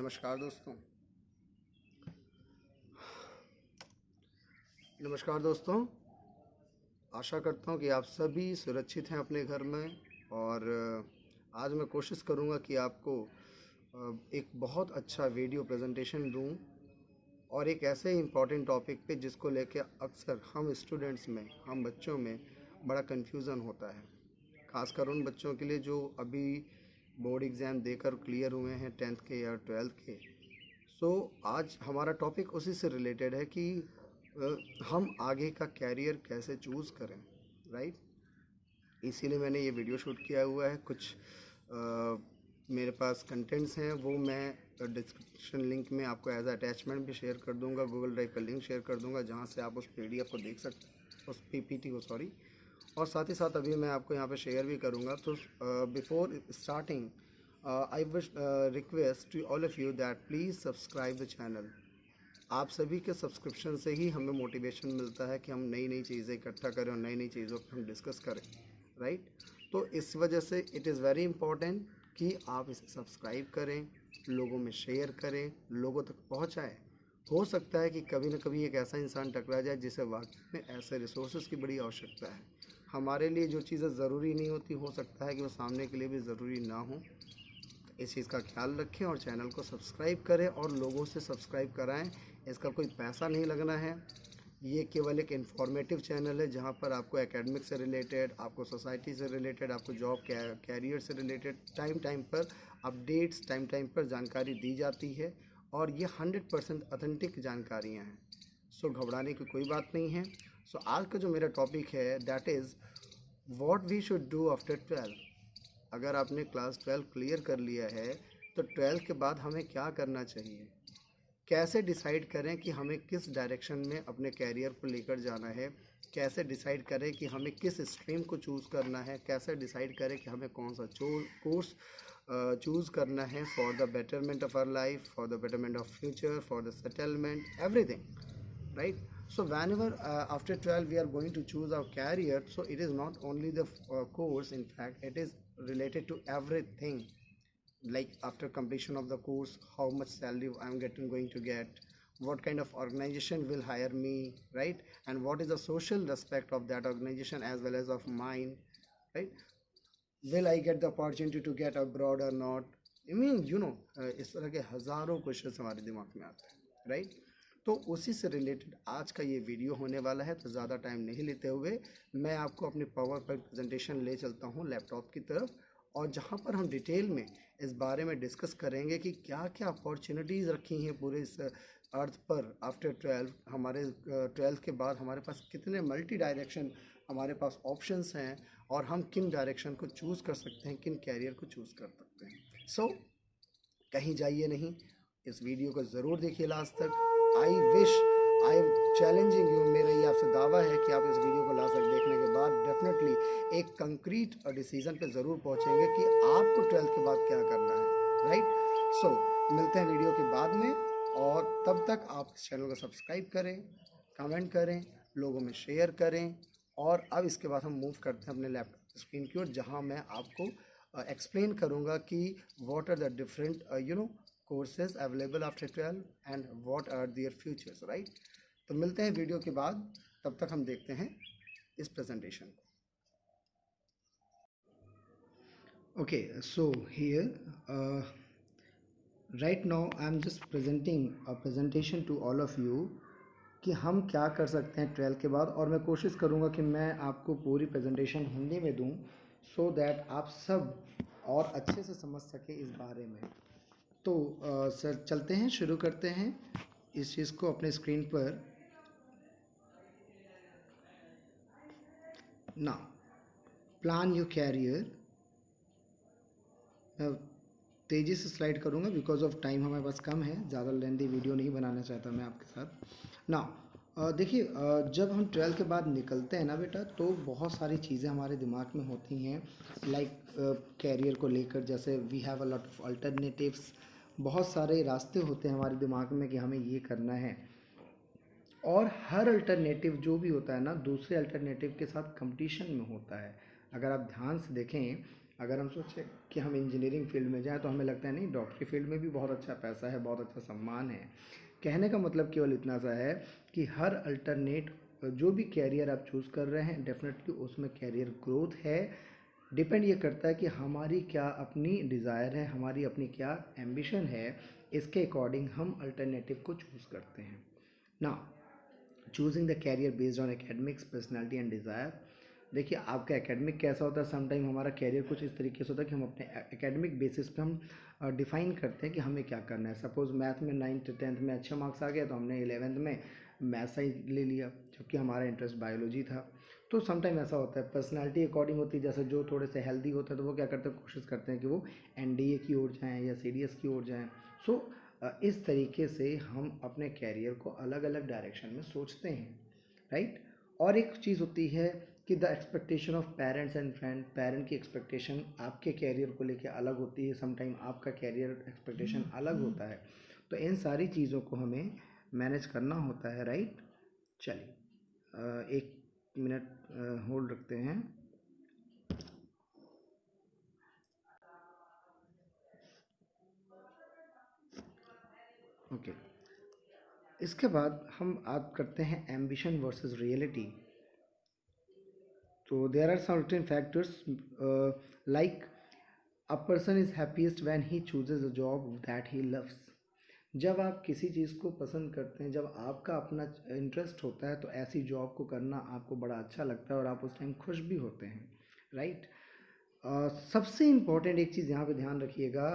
नमस्कार दोस्तों, आशा करता हूँ कि आप सभी सुरक्षित हैं अपने घर में। और आज मैं कोशिश करूँगा कि आपको एक बहुत अच्छा वीडियो प्रेजेंटेशन दूँ और एक ऐसे इम्पॉर्टेंट टॉपिक पे जिसको लेके अक्सर हम स्टूडेंट्स में, हम बच्चों में बड़ा कन्फ्यूज़न होता है, खासकर उन बच्चों के लिए जो अभी बोर्ड एग्ज़ाम देकर क्लियर हुए हैं 10th के या 12th के। आज हमारा टॉपिक उसी से रिलेटेड है कि हम आगे का कैरियर कैसे चूज़ करें, राइट। इसीलिए मैंने ये वीडियो शूट किया हुआ है। कुछ मेरे पास कंटेंट्स हैं, वो मैं डिस्क्रिप्शन लिंक में आपको एज अटैचमेंट भी शेयर कर दूंगा, गूगल ड्राइव का लिंक शेयर कर दूंगा, जहाँ से आप उस PDF को देख सकते हैं, उस PPT को, सॉरी। और साथ ही साथ अभी मैं आपको यहाँ पे शेयर भी करूँगा। तो before starting I wish request to all of you that please subscribe the channel। आप सभी के सब्सक्रिप्शन से ही हमें मोटिवेशन मिलता है कि हम नई नई चीज़ें इकट्ठा करें और नई नई चीज़ों पर हम डिस्कस करें, राइट। तो इस वजह से इट इज़ वेरी इंपॉर्टेंट कि आप इसे सब्सक्राइब करें, लोगों में शेयर करें, लोगों तक पहुंचाएं। हो सकता है कि कभी न कभी एक ऐसा इंसान टकरा जाए जिसे वाकई में ऐसे रिसोर्सेज की बड़ी आवश्यकता है। हमारे लिए जो चीज़ें ज़रूरी नहीं होती, हो सकता है कि वो सामने के लिए भी ज़रूरी ना हो। इस चीज़ का ख्याल रखें और चैनल को सब्सक्राइब करें और लोगों से सब्सक्राइब कराएं। इसका कोई पैसा नहीं लगना है, ये केवल एक इन्फॉर्मेटिव चैनल है जहां पर आपको एकेडमिक से रिलेटेड, आपको सोसाइटी से रिलेटेड, आपको जॉब कैरियर से रिलेटेड टाइम पर अपडेट्स, टाइम पर जानकारी दी जाती है। और ये 100% ऑथेंटिक जानकारियाँ हैं। घबराने की कोई बात नहीं है। आज का जो मेरा टॉपिक है that is what we should do after 12। अगर आपने क्लास 12 क्लियर कर लिया है तो 12 के बाद हमें क्या करना चाहिए, कैसे डिसाइड करें कि हमें किस डायरेक्शन में अपने कैरियर को लेकर जाना है, कैसे डिसाइड करें कि हमें किस स्ट्रीम को चूज़ करना है, कैसे डिसाइड करें कि हमें कौन सा कोर्स चूज़ करना है for the betterment of our life, for the betterment of future, for the settlement, everything, right? So whenever after 12 we are going to choose our career, so it is not only the course, in fact it is related to everything, like after completion of the course, how much salary I'm going to get, what kind of organization will hire me, right? And what is the social respect of that organization as well as of mine, right? Will I get the opportunity to get abroad or not? I mean, इस तरह के हज़ारों question हमारे दिमाग में आते हैं, right. तो उसी से रिलेटेड आज का ये वीडियो होने वाला है। तो ज़्यादा टाइम नहीं लेते हुए मैं आपको अपनी पावर पॉइंट प्रेजेंटेशन ले चलता हूँ लैपटॉप की तरफ, और जहाँ पर हम डिटेल में इस बारे में डिस्कस करेंगे कि क्या क्या अपॉर्चुनिटीज़ रखी हैं पूरे इस अर्थ पर आफ्टर 12। हमारे 12 के बाद हमारे पास कितने मल्टी डायरेक्शन हमारे पास ऑप्शंस हैं और हम किन डायरेक्शन को चूज़ कर सकते हैं, किन कैरियर को चूज़ कर सकते हैं। कहीं जाइए नहीं, इस वीडियो को ज़रूर देखिए लास्ट तक। आई एम चैलेंजिंग यू, मेरा ये आपसे दावा है कि आप इस वीडियो को लास्ट तक देखने के बाद डेफिनेटली एक कंक्रीट डिसीजन पे ज़रूर पहुंचेंगे कि आपको 12th के बाद क्या करना है, राइट। मिलते हैं वीडियो के बाद में, और तब तक आप इस चैनल को सब्सक्राइब करें, कमेंट करें, लोगों में शेयर करें। और अब इसके बाद हम मूव करते हैं अपने लैपटॉप स्क्रीन की ओर, जहाँ मैं आपको एक्सप्लेन करूँगा कि what are the different courses available after 12 and what are their futures, right? तो मिलते हैं वीडियो के बाद, तब तक हम देखते हैं इस प्रेजेंटेशन को। Okay, so here right now I am just presenting a presentation to all of you कि हम क्या कर सकते हैं 12 के बाद। और मैं कोशिश करूँगा कि मैं आपको पूरी प्रेजेंटेशन हिंदी में दूँ सो दैट आप सब और अच्छे से समझ सकें इस बारे में। तो सर चलते हैं, शुरू करते हैं इस चीज़ को अपने स्क्रीन पर। Now plan your career. मैं तेज़ी से स्लाइड करूँगा बिकॉज ऑफ टाइम हमारे पास कम है, ज़्यादा लेंथी वीडियो नहीं बनाना चाहता मैं आपके साथ। नाउ देखिए, जब हम 12 के बाद निकलते हैं ना बेटा, तो बहुत सारी चीज़ें हमारे दिमाग में होती हैं, लाइक कैरियर को लेकर। जैसे we have a lot of alternatives, बहुत सारे रास्ते होते हैं हमारे दिमाग में कि हमें ये करना है। और हर अल्टरनेटिव जो भी होता है ना, दूसरे अल्टरनेटिव के साथ कंपटीशन में होता है। अगर आप ध्यान से देखें, अगर हम सोचें कि हम इंजीनियरिंग फील्ड में जाएं तो हमें लगता है नहीं, डॉक्टरी फील्ड में भी बहुत अच्छा पैसा है, बहुत अच्छा सम्मान है। कहने का मतलब केवल इतना सा है कि हर अल्टरनेट जो भी कैरियर आप चूज़ कर रहे हैं डेफिनेटली उसमें कैरियर ग्रोथ है। डिपेंड ये करता है कि हमारी क्या अपनी डिज़ायर है, हमारी अपनी क्या एम्बिशन है, इसके अकॉर्डिंग हम अल्टरनेटिव को चूज़ करते हैं ना। Choosing the career based on academics, personality and desire. देखिए आपका एकेडमिक कैसा होता है, समटाइम हमारा कैरियर कुछ इस तरीके से होता है कि हम अपने एकेडमिक बेसिस पे हम डिफ़ाइन करते हैं कि हमें क्या करना है। सपोज़ मैथ में 9th-10th में अच्छे मार्क्स आ गए तो हमने 11th में मैथ साइंस ले लिया, जबकि हमारा इंटरेस्ट बायोलॉजी था। तो समटाइम ऐसा होता है, पर्सनैलिटी अकॉर्डिंग होती है। जैसे जो थोड़े से हेल्दी होते हैं तो वो क्या करते हैं, कोशिश करते हैं कि वो एनडीए की ओर जाएँ या सीडीएस की ओर जाएँ। सो इस तरीके से हम अपने कैरियर को अलग अलग डायरेक्शन में सोचते हैं, राइट। और एक चीज़ होती है कि the expectation of parents and friend, parent की एक्सपेक्टेशन आपके कैरियर को लेकर अलग होती है, समटाइम आपका कैरियर एक्सपेक्टेशन अलग होता है। तो इन सारी चीज़ों को हमें मैनेज करना होता है, राइट। चलिए 1 मिनट होल्ड रखते हैं। ओके, इसके बाद हम बात करते हैं ambition versus reality. So there are certain factors like a person is happiest when he chooses a job that he loves. जब आप किसी चीज़ को पसंद करते हैं, जब आपका अपना इंटरेस्ट होता है तो ऐसी जॉब को करना आपको बड़ा अच्छा लगता है और आप उस टाइम खुश भी होते हैं, राइट। सबसे इम्पॉर्टेंट एक चीज़ यहाँ पे ध्यान रखिएगा,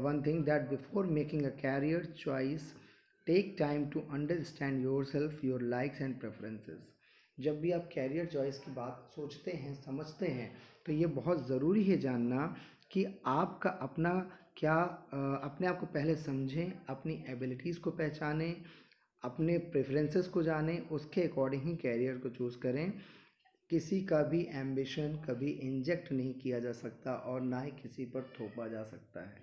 one thing that before making a career choice take time to understand yourself, your likes and preferences. जब भी आप कैरियर चॉइस की बात सोचते हैं, समझते हैं, तो ये बहुत ज़रूरी है जानना कि आपका अपना क्या, अपने आप को पहले समझें, अपनी एबिलिटीज़ को पहचानें, अपने प्रेफरेंसेस को जानें, उसके अकॉर्डिंग ही कैरियर को चूज़ करें। किसी का भी एम्बिशन कभी इंजेक्ट नहीं किया जा सकता और ना ही किसी पर थोपा जा सकता है,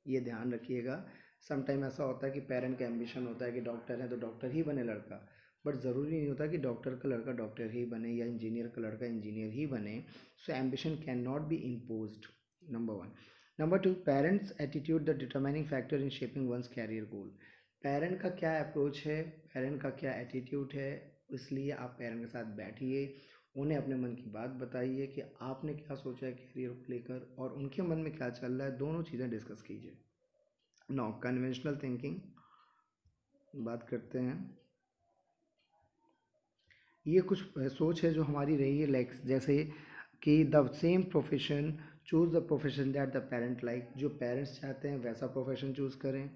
ये ध्यान रखिएगा। समटाइम ऐसा होता है कि पेरेंट का एम्बिशन होता है कि डॉक्टर है तो डॉक्टर ही बने लड़का, बट ज़रूरी नहीं होता कि डॉक्टर का लड़का डॉक्टर ही बने या इंजीनियर का लड़का इंजीनियर ही बने। So ambition can not be imposed, number 1। Number 2, parents attitude the determining factor in shaping one's career goal. Parent का क्या अप्रोच है, पेरेंट का क्या एटीट्यूड है, इसलिए आप पेरेंट के साथ बैठिए, उन्हें अपने मन की बात बताइए कि आपने क्या सोचा है कैरियर को लेकर और उनके मन में क्या चल रहा है, दोनों चीज़ें डिस्कस कीजिए। नाउ कन्वेंशनल थिंकिंग बात करते हैं। ये कुछ सोच है जो हमारी रही है, लाइक जैसे कि the same profession, choose the profession that the parent like. जो पेरेंट्स चाहते हैं वैसा प्रोफेशन चूज़ करें,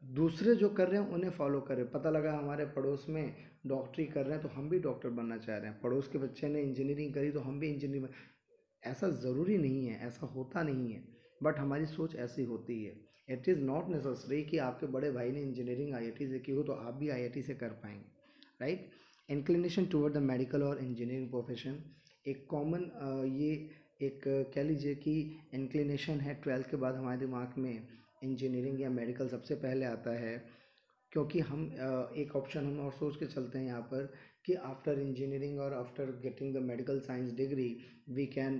दूसरे जो कर रहे हैं उन्हें फॉलो करें। पता लगा हमारे पड़ोस में डॉक्टरी कर रहे हैं तो हम भी डॉक्टर बनना चाह रहे हैं, पड़ोस के बच्चे ने इंजीनियरिंग करी तो हम भी इंजीनियर। ऐसा ज़रूरी नहीं है, ऐसा होता नहीं है, बट हमारी सोच ऐसी होती है। इट इज़ नॉट नेसेसरी कि आपके बड़े भाई ने इंजीनियरिंग आईआईटी से की हो तो आप भी आईआईटी से कर पाएंगे, right. Inclination toward the medical और इंजीनियरिंग प्रोफेशन, एक कॉमन ये एक कह लीजिए कि इंक्लिनेशन है 12th के बाद हमारे दिमाग में इंजीनियरिंग या मेडिकल सबसे पहले आता है, क्योंकि हम एक ऑप्शन हम और सोच के चलते हैं यहाँ पर कि आफ्टर इंजीनियरिंग और after getting the medical science degree we can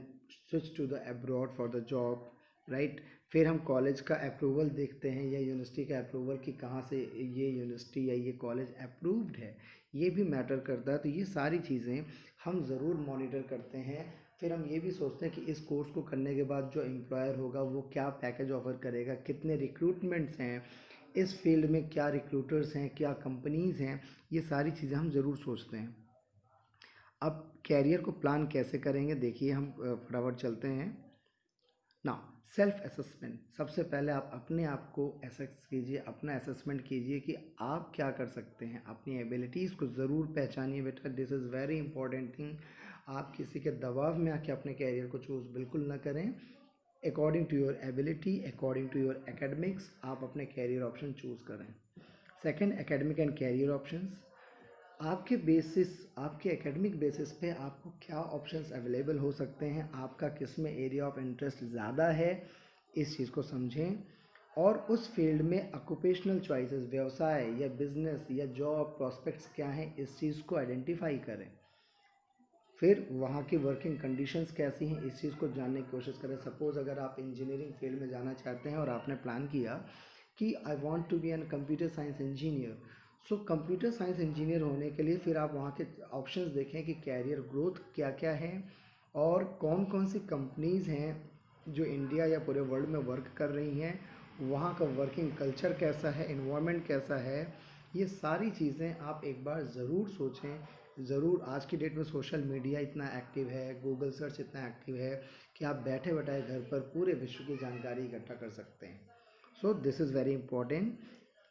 switch to the abroad for the job, right. फिर हम कॉलेज का अप्रूवल देखते हैं या यूनिवर्सिटी का अप्रूवल कि कहाँ से ये यूनिवर्सिटी या ये कॉलेज अप्रूव्ड है, ये भी मैटर करता है। तो ये सारी चीज़ें हम ज़रूर मॉनिटर करते हैं। फिर हम ये भी सोचते हैं कि इस कोर्स को करने के बाद जो एम्प्लॉयर होगा वो क्या पैकेज ऑफर करेगा, कितने रिक्रूटमेंट्स हैं इस फील्ड में, क्या रिक्रूटर्स हैं, क्या कंपनीज़ हैं, ये सारी चीज़ें हम ज़रूर सोचते हैं। अब कैरियर को प्लान कैसे करेंगे, देखिए हम फटाफट चलते हैं ना। सेल्फ असेसमेंट, सबसे पहले आप अपने आप को असेस कीजिए, अपना असेसमेंट कीजिए कि आप क्या कर सकते हैं, अपनी एबिलिटीज़ को ज़रूर पहचानिए बेटा, this is very important thing. आप किसी के दबाव में आके अपने कैरियर को चूज़ बिल्कुल ना करें। According to your ability, according to your academics आप अपने कैरियर ऑप्शन चूज़ करें। Second, academic and career options, आपके बेसिस, आपके एकेडमिक बेसिस पे आपको क्या ऑप्शंस अवेलेबल हो सकते हैं, आपका किस में एरिया ऑफ इंटरेस्ट ज़्यादा है, इस चीज़ को समझें। और उस फील्ड में ऑक्यूपेशनल चॉइसेस, व्यवसाय या बिजनेस या जॉब प्रॉस्पेक्ट्स क्या हैं, इस चीज़ को आइडेंटिफाई करें। फिर वहाँ की वर्किंग कंडीशंस कैसी हैं, इस चीज़ को जानने की कोशिश करें। सपोज़ अगर आप इंजीनियरिंग फील्ड में जाना चाहते हैं और आपने प्लान किया कि I want to be an computer science engineer, so computer science engineer होने के लिए फिर आप वहाँ के ऑप्शंस देखें कि कैरियर ग्रोथ क्या क्या है और कौन कौन सी कंपनीज़ हैं जो इंडिया या पूरे वर्ल्ड में वर्क कर रही हैं, वहाँ का वर्किंग कल्चर कैसा है, इन्वायरमेंट कैसा है। ये सारी चीज़ें आप एक बार ज़रूर सोचें। ज़रूर, आज की डेट में सोशल मीडिया इतना एक्टिव है, गूगल सर्च इतना एक्टिव है कि आप बैठे बैठाए घर पर पूरे विश्व की जानकारी इकट्ठा कर सकते हैं। So this is very important.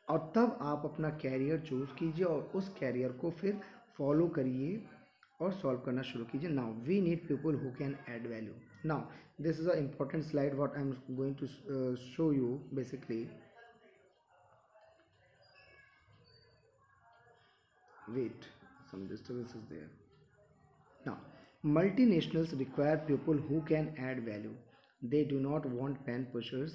और तब आप अपना कैरियर चूज़ कीजिए और उस कैरियर को फिर फॉलो करिए और सॉल्व करना शुरू कीजिए। Now we need people who can add value. Now this is a important slide what I am going to show you basically. Wait, some disturbance is there. Now, multinationals require people who can add value. They do not want pen pushers.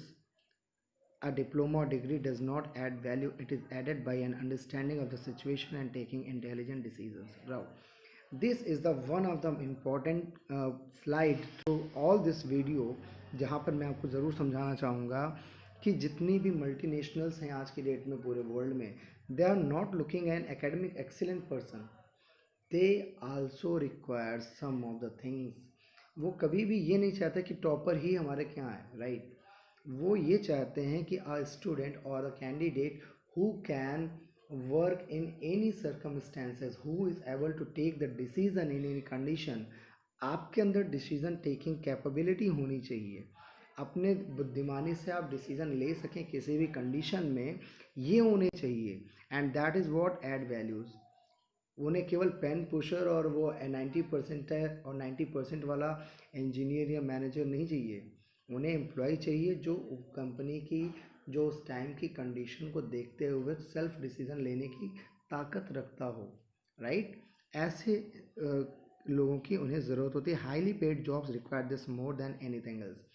A diploma or degree does not add value. It is added by an understanding of the situation and taking intelligent decisions. Now, this is the one of the important slide through all this video, जहाँ पर मैं आपको ज़रूर समझाना चाहूँगा कि जितनी भी मल्टीनेशनल्स हैं आज की डेट में पूरे वर्ल्ड में, they are not looking an academic excellent person, they also require some of the things. वो कभी भी ये नहीं चाहते कि टॉपर ही हमारे क्या है, राइट। वो ये चाहते हैं कि a student or a candidate who can work in any circumstances, who is able to take the decision in any condition। आपके अंदर डिसीजन टेकिंग कैपेबिलिटी होनी चाहिए, अपने बुद्धिमानी से आप डिसीजन ले सकें किसी भी कंडीशन में, ये होने चाहिए। And that is what add values. उन्हें केवल पेन पुशर और वो 90% है और 90% वाला इंजीनियर या मैनेजर नहीं चाहिए। उन्हें एम्प्लॉय चाहिए जो कंपनी की, जो उस टाइम की कंडीशन को देखते हुए सेल्फ डिसीजन लेने की ताकत रखता हो, राइट। ऐसे लोगों की उन्हें ज़रूरत होती है। Highly paid jobs require this more than anything else.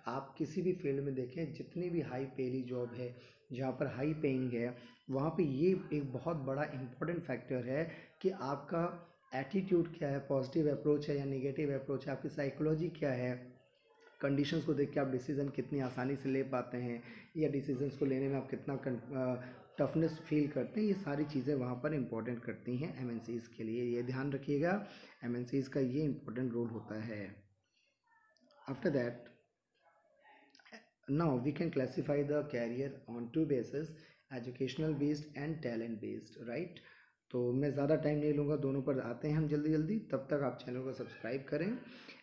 आप किसी भी फील्ड में देखें, जितनी भी हाई पेली जॉब है, जहाँ पर हाई पेइंग है, वहाँ पे ये एक बहुत बड़ा इम्पोर्टेंट फैक्टर है कि आपका एटीट्यूड क्या है, पॉजिटिव अप्रोच है या नेगेटिव अप्रोच है, आपकी साइकोलॉजी क्या है, कंडीशंस को देख के आप डिसीज़न कितनी आसानी से ले पाते हैं या डिसीजंस को लेने में आप कितना टफनेस फील करते हैं। ये सारी चीज़ें वहाँ पर इम्पोर्टेंट करती हैं एमएनसीज़ के लिए, ये ध्यान रखिएगा। एमएनसीज़ का ये इम्पोर्टेंट रोल होता है। After that, now we can classify the career on two bases, educational based and talent based, right। तो मैं ज़्यादा टाइम नहीं लूँगा, दोनों पर आते हैं हम जल्दी जल्दी। तब तक आप चैनल को सब्सक्राइब करें।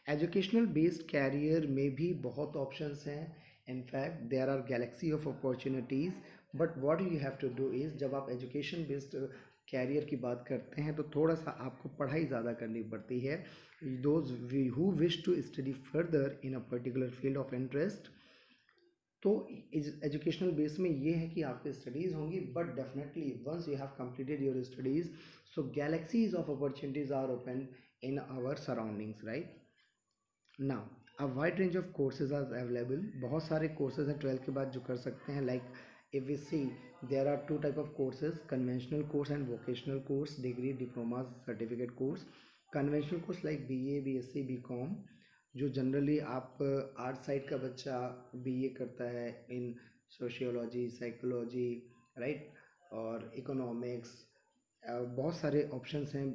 एजुकेशनल बेस्ड कैरियर में भी बहुत ऑप्शंस हैं। In fact there are galaxy of opportunities, but what you have to do is, जब आप एजुकेशन बेस्ड कैरियर की बात करते हैं तो थोड़ा सा आपको पढ़ाई ज़्यादा करनी पड़ती है। Those who wish to study further in a particular field of interest, तो एजुकेशनल बेस में ये है कि आपकी स्टडीज़ होंगी, but definitely once you have completed your studies, so galaxies of opportunities are open in our surroundings, right. Now a wide range of courses are available. बहुत सारे courses हैं 12th के बाद जो कर सकते हैं। Like if we see, there are two type of courses, conventional course and vocational course, degree, diploma, certificate course. Conventional course like BA, BSc, BCom, जो जनरली आप आर्ट साइड का बच्चा बीए करता है इन सोशियोलॉजी, साइकोलॉजी, राइट, और economics. बहुत सारे options हैं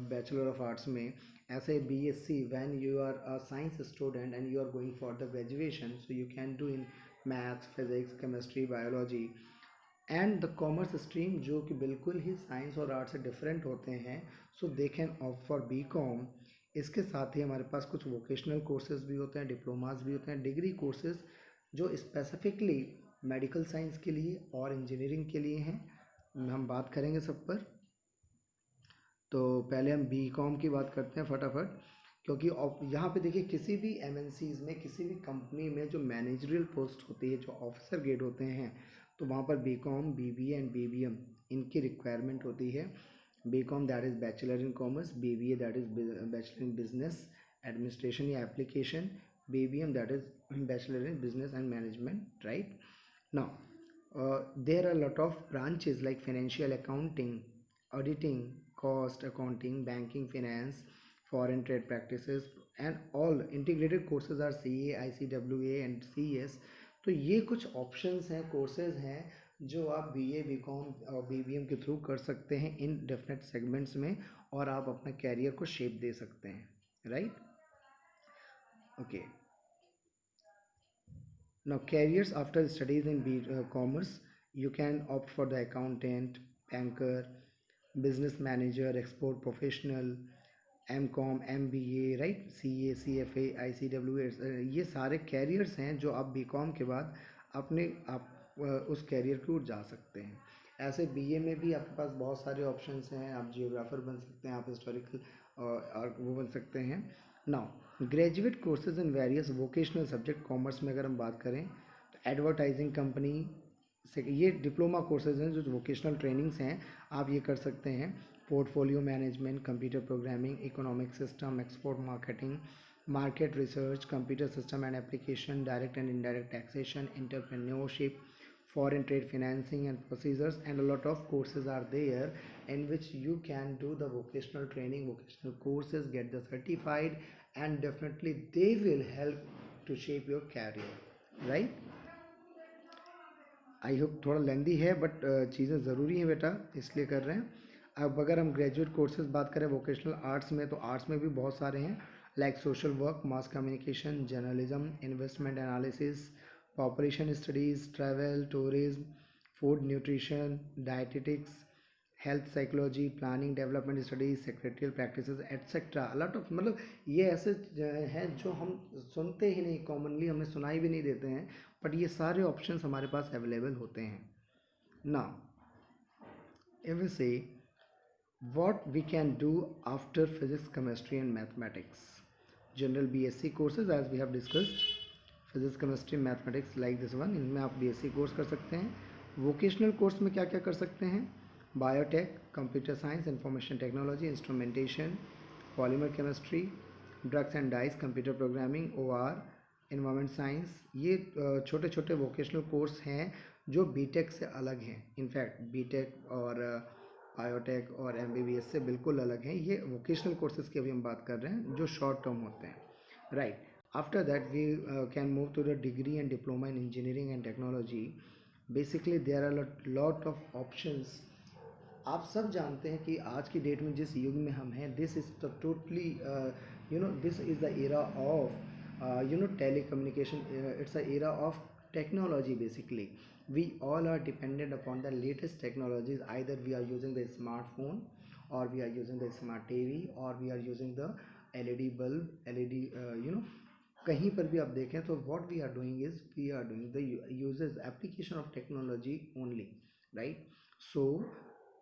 बैचलर ऑफ आर्ट्स में। ऐसे BSc, when you are a science student and you are going for the graduation, so you can do in maths, physics, chemistry, biology. And the commerce stream, जो कि बिल्कुल ही science और art से different होते हैं, so they can opt for BCom. इसके साथ ही हमारे पास कुछ वोकेशनल कोर्सेज भी होते हैं, डिप्लोमास भी होते हैं, डिग्री कोर्सेज जो स्पेसिफिकली मेडिकल साइंस के लिए और इंजीनियरिंग के लिए हैं। हम बात करेंगे सब पर। तो पहले हम बीकॉम की बात करते हैं फटाफट, क्योंकि यहाँ पे देखिए किसी भी एमएनसीज़ में, किसी भी कंपनी में जो मैनेजरियल पोस्ट होती है, जो ऑफिसर ग्रेड होते हैं, तो वहाँ पर बीकॉम, बीबीए एंड बीबीएम इनकी रिक्वायरमेंट होती है। BCom that is bachelor in commerce, BBA that is bachelor in business administration या application, BBM that is bachelor in business and management, right. Now there are lot of branches like financial accounting, auditing, cost accounting, banking, finance, foreign trade practices, and all integrated courses are CA, ICWA and CES. तो ये कुछ options हैं, courses हैं जो आप BA, BCom और BBM के through कर सकते हैं इन डेफिनेट सेगमेंट्स में, और आप अपना कैरियर को शेप दे सकते हैं, right? Okay, now careers after studies in commerce, you can opt for the accountant, banker, business manager, export professional, MCom, MBA, right, CA, CFA, ICWA, ये सारे कैरियर्स हैं जो आप BCom के बाद आप उस कैरियर की ओर जा सकते हैं। ऐसे BA में भी आपके पास बहुत सारे ऑप्शंस हैं, आप जियोग्राफर बन सकते हैं, आप हिस्टोरिकल और वो बन सकते हैं। Now graduate courses in various vocational subject, commerce में अगर हम बात करें तो एडवर्टाइजिंग कंपनी से, ये डिप्लोमा कोर्सेज हैं जो वोकेशनल ट्रेनिंग्स हैं, आप ये कर सकते हैं। Portfolio management, computer programming, economic system, export marketing, market research, computer system and application, direct and indirect taxation, entrepreneurship, foreign trade financing and procedures, and a lot of courses are there in which you can do the vocational training, vocational courses, get the certified, and definitely they will help to shape your career, right? I hope थोड़ा लेंदी है but चीज़ें ज़रूरी हैं बेटा, इसलिए कर रहे हैं। अब अगर हम ग्रेजुएट कोर्सेज बात करें वोकेशनल आर्ट्स में, तो आर्ट्स में भी बहुत सारे हैं, like social work, mass communication, journalism, investment analysis, population studies, travel, tourism, food nutrition, dietetics, health psychology, planning development studies, secretarial practices etcetera, a lot of, मतलब ये ऐसे हैं जो हम सुनते ही नहीं, कॉमनली हमने सुनाई भी नहीं देते हैं, बट ये सारे ऑप्शंस हमारे पास अवेलेबल होते हैं। नाउ इफ वी से what we can do after physics, chemistry and mathematics, general BSc courses as we have discussed, physics, chemistry, mathematics like this one, इनमें आप BSc कोर्स कर सकते हैं। वोकेशनल कोर्स में क्या क्या कर सकते हैं? Biotech, computer science, information technology, instrumentation, polymer chemistry, drugs and dice, computer programming, OR, environment science, ये छोटे छोटे वोकेशनल कोर्स हैं जो बीटेक से अलग हैं। इनफैक्ट बीटेक और बायोटेक और MBBS से बिल्कुल अलग हैं। ये वोकेशनल कोर्सेज की अभी हम बात कर रहे हैं जो शॉर्ट टर्म होते हैं, right. After that we can move to the degree and diploma in engineering and technology. Basically there are lot of options. आप सब जानते हैं कि आज की डेट में जिस युग में हम हैं, this is the totally this is the era of telecommunication, it's a era of technology basically. We all are dependent upon the latest technologies, either we are using the smartphone or we are using the smart TV or we are using the LED bulb, LED कहीं पर भी आप देखें तो what we are doing is we are doing the uses application of technology only, right? So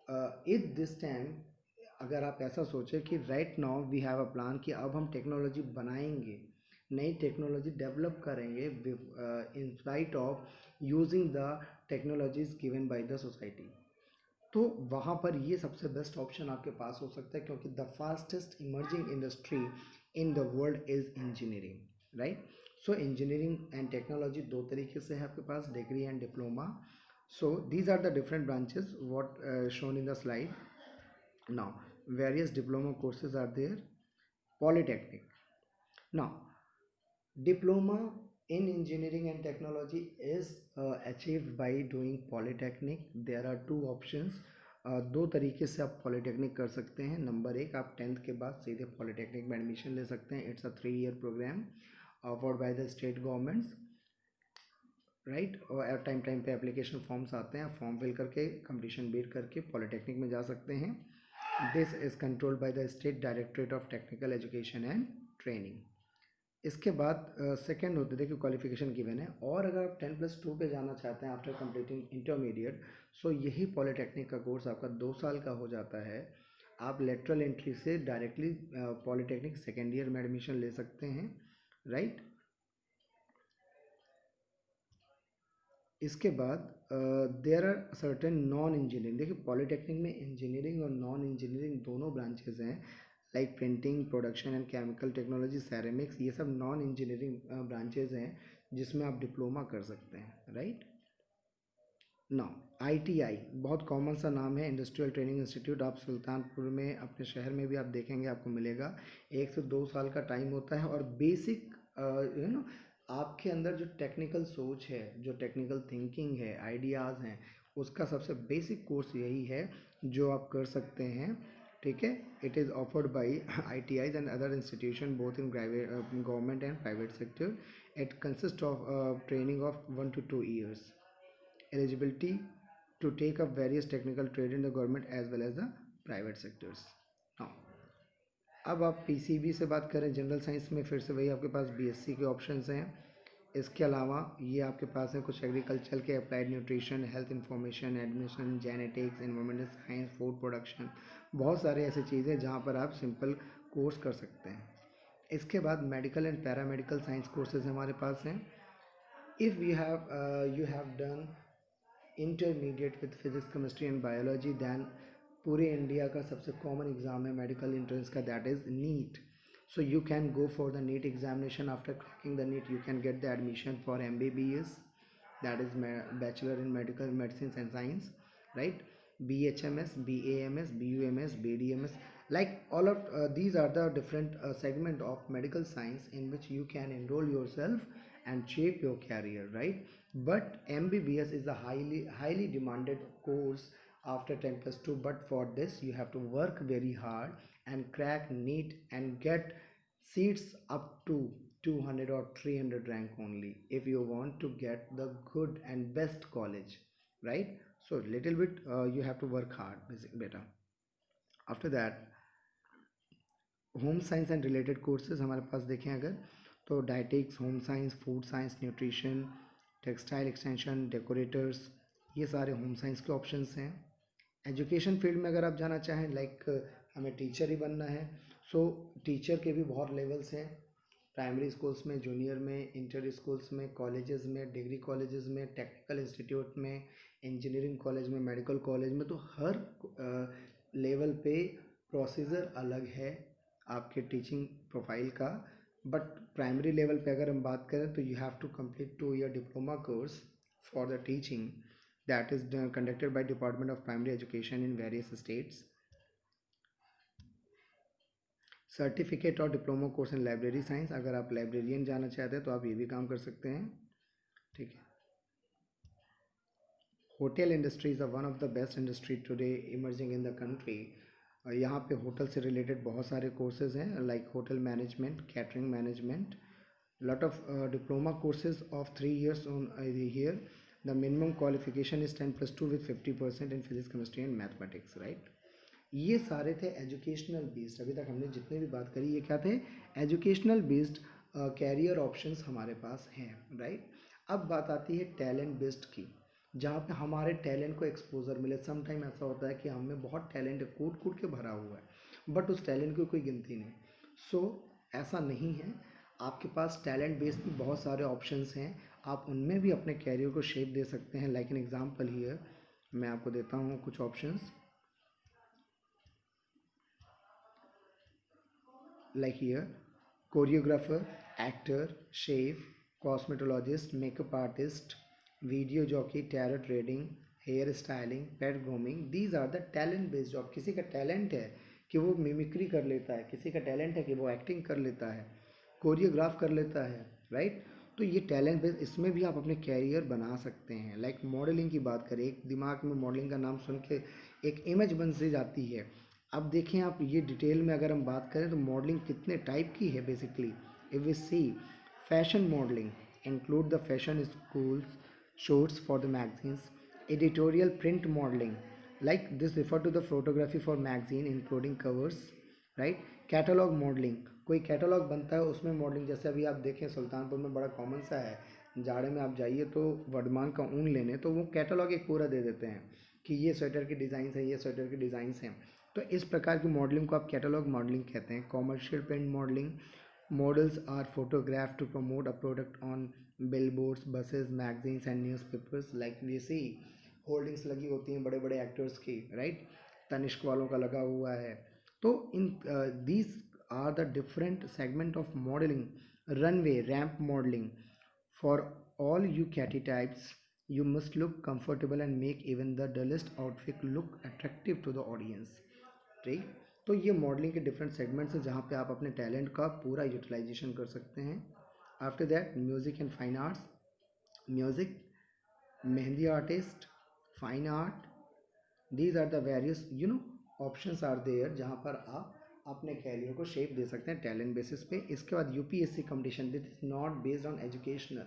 at this time अगर आप ऐसा सोचें कि right now we have a plan कि अब हम टेक्नोलॉजी बनाएंगे, नई टेक्नोलॉजी डेवलप करेंगे in spite of using the technologies given by the society, तो वहाँ पर ये सबसे बेस्ट ऑप्शन आपके पास हो सकता है, क्योंकि the fastest emerging industry in the world is engineering, right. So engineering and technology दो तरीके से है आपके पास, degree and diploma. So these are the different branches what shown in the slide. Now various diploma courses are there. Polytechnic. Now diploma in engineering and technology is achieved by doing polytechnic. There are two options. दो तरीके से आप polytechnic कर सकते हैं। Number एक, आप 10th के बाद सीधे पॉलीटेक्निक में एडमिशन ले सकते हैं। It's a 3 year program offered by the state governments, right. और टाइम टाइम पे एप्लीकेशन फॉर्म्स आते हैं, फॉर्म फिल करके कंपटीशन बीट करके पॉलीटेक्निक में जा सकते हैं। This is controlled by the state directorate of technical education and training. इसके बाद सेकेंड होते थे कि क्वालिफिकेशन गिवन है, और अगर आप 10+2 पे जाना चाहते हैं आफ्टर कंप्लीटिंग इंटरमीडिएट, सो यही पॉलीटेक्निक का कोर्स आपका 2 साल का हो जाता है। आप लेटरल एंट्री से डायरेक्टली पॉलीटेक्निक सेकेंड ईयर में एडमिशन ले सकते हैं, राइट। इसके बाद there are certain non engineering. देखिए पॉलीटेक्निक में इंजीनियरिंग और नॉन इंजीनियरिंग दोनों ब्रांचेज हैं, like printing, production and chemical technology, ceramics, ये सब नॉन इंजीनियरिंग ब्रांचेज हैं जिसमें आप डिप्लोमा कर सकते हैं, राइट। नो, ITI बहुत कॉमन सा नाम है, इंडस्ट्रियल ट्रेनिंग इंस्टीट्यूट। आप सुल्तानपुर में अपने शहर में भी आप देखेंगे, आपको मिलेगा। 1 से 2 साल का टाइम होता है और बेसिक आपके अंदर जो टेक्निकल सोच है, जो टेक्निकल थिंकिंग है, आइडियाज़ हैं, उसका सबसे बेसिक कोर्स यही है जो आप कर सकते हैं। ठीक है, it is offered by ITIs and other institution both in government and private sector. It consist of training of 1 to 2 years, eligibility to take up various technical trade in the government as well as the private sectors. Now, अब आप PCB से बात करें general science में, फिर से वही आपके पास BSc के ऑप्शंस हैं। इसके अलावा ये आपके पास है कुछ एग्रीकल्चर के, applied nutrition, health information, admission, genetics, environmental science, food production, बहुत सारे ऐसे चीज़ें जहाँ पर आप सिंपल कोर्स कर सकते हैं। इसके बाद medical and paramedical science courses हमारे पास हैं। If you have done intermediate with physics, chemistry and biology, then पूरे इंडिया का सबसे कॉमन एग्ज़ाम है मेडिकल एंट्रेंस का, that is NEET. So you can go for the NEET examination. After cracking the NEET, you can get the admission for MBBS, that is Bachelor in Medical Medicines and Science, right? BHMS, BAMS, BUMS, BDMS, like all of these are the different segment of medical science in which you can enroll yourself and shape your career, right? But MBBS is a highly demanded course after 10+2, but for this you have to work very hard and crack NEET and get seats up to 200 or 300 rank only if you want to get the good and best college, right? So little bit you have to work hard better. After that, home science and related courses हमारे पास देखें अगर, तो dietetics, home science, food science, nutrition, textile extension, decorators, ये सारे home science के options हैं। Education field में अगर आप जाना चाहें, लाइक हमें टीचर ही बनना है, सो टीचर के भी बहुत लेवल्स हैं, प्राइमरी स्कूल्स में, जूनियर में, इंटर स्कूल्स में, कॉलेजेस में, डिग्री कॉलेजेस में, टेक्निकल इंस्टीट्यूट में, इंजीनियरिंग कॉलेज में, मेडिकल कॉलेज में, तो हर लेवल पे प्रोसीजर अलग है आपके टीचिंग प्रोफाइल का। बट प्राइमरी लेवल पे अगर हम बात करें तो you have to complete 2 year diploma course for the teaching, that is conducted by Department of Primary Education in various states. Certificate और diploma course in library science, अगर आप लाइब्रेरियन जाना चाहते हैं तो आप ये भी काम कर सकते हैं। ठीक है, hotel industry is one of the best industry today emerging in the country. यहाँ पे होटल से रिलेटेड बहुत सारे कोर्सेज हैं, like hotel management, catering management, lot of diploma courses of 3 years on here. The minimum qualification is 10+2 with 50% in physics, chemistry and mathematics, right? ये सारे थे educational based. अभी तक हमने जितने भी बात करी ये क्या थे, एजुकेशनल बेस्ड कैरियर ऑप्शंस हमारे पास हैं, राइट? अब बात आती है टैलेंट बेस्ड की, जहाँ पे हमारे टैलेंट को एक्सपोजर मिले। सम टाइम ऐसा होता है कि हमें बहुत टैलेंट कूट कूट के भरा हुआ है, बट उस टैलेंट की कोई गिनती नहीं। सो ऐसा नहीं है, आपके पास टैलेंट बेस्ड भी बहुत सारे ऑप्शंस हैं, आप उनमें भी अपने कैरियर को शेप दे सकते हैं। लाइक एन एग्जांपल हियर मैं आपको देता हूँ कुछ options, like here choreographer, actor, chef, cosmetologist, makeup artist, video jockey, tarot trading, hair styling, pet grooming, these are the talent based job. किसी का टैलेंट है कि वो मिमिक्री कर लेता है, किसी का टैलेंट है कि वो एक्टिंग कर लेता है, कोरियोग्राफ कर लेता है, राइट? तो ये टैलेंट बेस, इसमें भी आप अपने कैरियर बना सकते हैं। लाइक मॉडलिंग की बात करें, एक दिमाग में मॉडलिंग का नाम सुन के एक इमेज बन से जाती है। अब देखें आप ये डिटेल में अगर हम बात करें तो मॉडलिंग कितने टाइप की है basically. If we see fashion modelling include the fashion schools, shoots for the magazines, editorial print modelling, like this refer to the photography for magazine including covers, right? Catalogue modelling, कोई catalogue बनता है उसमें modelling, जैसे अभी आप देखें सुल्तानपुर में बड़ा कॉमन सा है, जाड़े में आप जाइए तो वर्धमान का ऊन लेने, तो वो कैटलॉग एक पूरा दे देते हैं कि ये स्वेटर की डिज़ाइन है, ये स्वेटर की डिज़ाइंस हैं। तो इस प्रकार की मॉडलिंग को आप कैटलॉग मॉडलिंग कहते हैं। Commercial print modelling, models are photograph to promote a product on billboards, buses, magazines and newspapers, like we see hoardings लगी होती हैं बड़े बड़े एक्टर्स की, राइट? तनिष्क वालों का लगा हुआ है। तो इन these are the different segment of modelling. Runway, ramp modelling for all you कैटी types, You must look comfortable and make even the dullest outfit look attractive to the audience. ठीक, तो ये मॉडलिंग के डिफरेंट सेगमेंट्स हैं जहाँ पे आप अपने टैलेंट का पूरा यूटिलाइजेशन कर सकते हैं. After that music and fine arts. Music, mehndi artist, fine art, these are the various options are there जहाँ पर आप अपने कैरियर को शेप दे सकते हैं टैलेंट बेसिस पे. इसके बाद UPSC competition, this is not based on educational.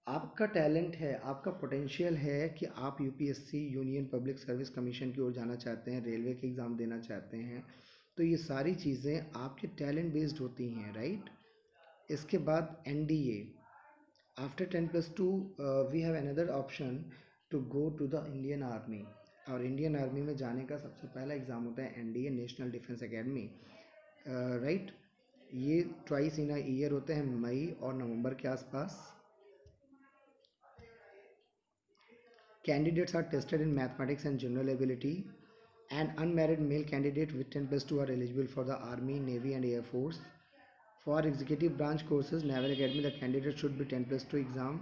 आपका टैलेंट है, आपका पोटेंशियल है कि आप UPSC union public service commission की ओर जाना चाहते हैं, रेलवे के एग्ज़ाम देना चाहते हैं, तो ये सारी चीज़ें आपके टैलेंट बेस्ड होती हैं, राइट. इसके बाद NDA. After 10+2 we have another option to go to the Indian army. और इंडियन आर्मी में जाने का सबसे पहला एग्ज़ाम होता है NDA, National Defence Academy, right. ये ट्वाइस इन अ ईयर होते हैं, मई और नवंबर के आसपास. Candidates are tested in mathematics and general ability. And unmarried male candidates with 10+2 are eligible for the Army, Navy and Air Force. For executive branch courses, Naval Academy, the candidate should be 10+2 exam,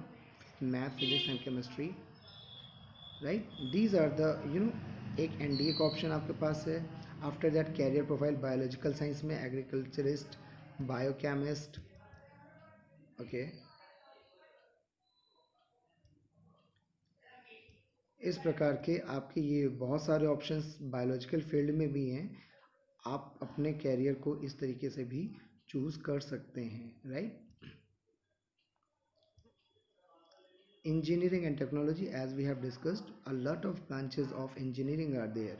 math, physics and chemistry. Right? These are the एक NDA का option आपके पास है. After that career profile, biological science में agriculturist, biochemist. Okay, इस प्रकार के आपके ये बहुत सारे ऑप्शंस बायोलॉजिकल फील्ड में भी हैं. आप अपने कैरियर को इस तरीके से भी चूज़ कर सकते हैं, right. Engineering and technology, as we have discussed, a lot of branches of engineering are there.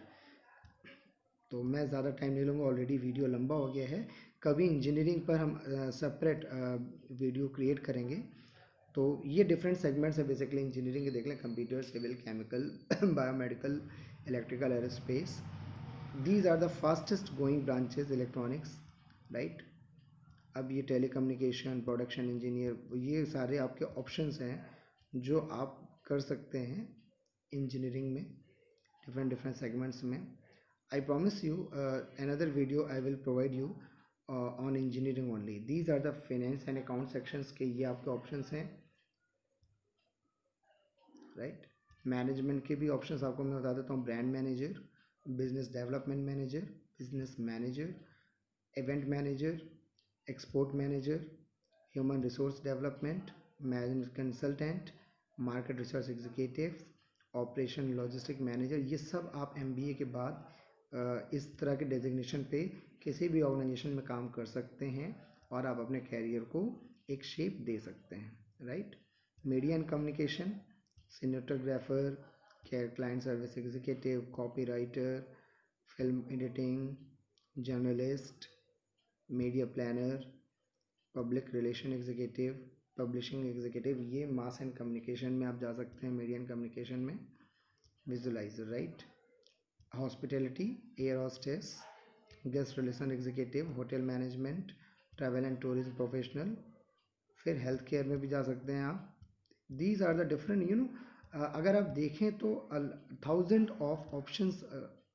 तो मैं ज़्यादा टाइम नहीं लूँगा, ऑलरेडी वीडियो लंबा हो गया है. कभी इंजीनियरिंग पर हम सेपरेट वीडियो क्रिएट करेंगे. तो ये डिफरेंट सेगमेंट्स है बेसिकली इंजीनियरिंग के. देख लें, computer, civil, chemical, biomedical, electrical, aerospace. These are the fastest going branches. Electronics, right. अब ये टेलीकम्युनिकेशन, प्रोडक्शन इंजीनियर, ये सारे आपके ऑप्शंस हैं जो आप कर सकते हैं इंजीनियरिंग में, डिफरेंट डिफरेंट सेगमेंट्स में. I promise you another video I will provide you on engineering only. These are the finance and account sections के ये आपके ऑप्शंस हैं, राइट. मैनेजमेंट के भी ऑप्शंस आपको मैं बता देता हूँ. Brand manager, business development manager, business manager, event manager, export manager, human resource development, management consultant, market research executive, operation logistic manager. ये सब आप एमबीए के बाद इस तरह के डेजिग्नेशन पे किसी भी ऑर्गेनाइजेशन में काम कर सकते हैं और आप अपने कैरियर को एक शेप दे सकते हैं, right. Media and communication, cinematographer, client service executive, copy writer, film editing, journalist, media planner, public relation executive, publishing executive. ये मास एंड कम्युनिकेशन में आप जा सकते हैं, मीडिया एंड कम्युनिकेशन में. Visualizer, right. Hospitality, air hostess, guest relation executive, hotel management, travel and tourism professional. फिर health care में भी जा सकते हैं आप. दीज आर द डिफरेंट अगर आप देखें तो 1000 of options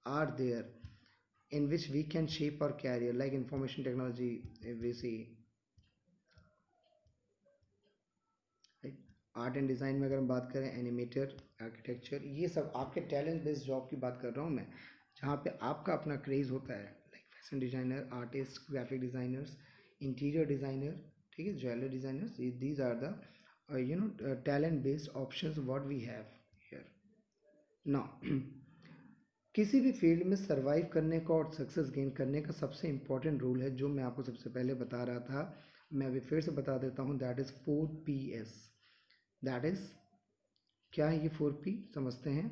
are there in which we can shape our career, like information technology, if we see, right. Art and design में अगर हम बात करें, एनिमेटर, आर्किटेक्चर, ये सब आपके टैलेंट बेस्ड जॉब की बात कर रहा हूँ मैं, जहाँ पे आपका अपना क्रेज़ होता है, like fashion designer, artist, graphic designers, interior designer, ठीक है, jewellery designers. These are the talent based options what we have here. Now किसी भी फील्ड में सरवाइव करने का और सक्सेस गेन करने का सबसे इम्पॉर्टेंट रूल है, जो मैं आपको सबसे पहले बता रहा था, मैं अभी फिर से बता देता हूँ. That is 4Ps. That is क्या है ये 4P, समझते हैं.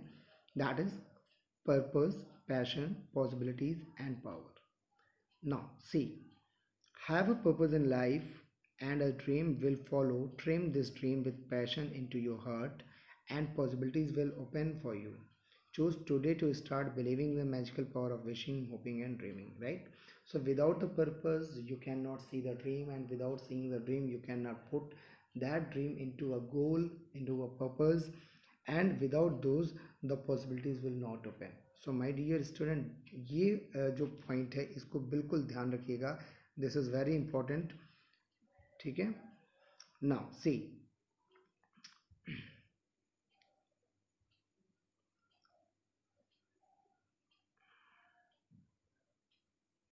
That is purpose, passion, possibilities and power. Now see, have a purpose in life and a dream will follow. Trim this dream with passion into your heart and possibilities will open for you. Choose today to start believing the magical power of wishing, hoping and dreaming, right? So without the purpose you cannot see the dream, and without seeing the dream you cannot put that dream into a goal, into a purpose, and without those the possibilities will not open. So my dear student, ये जो point है इसको बिल्कुल ध्यान रखिएगा. This is very important. ठीक है. Now see,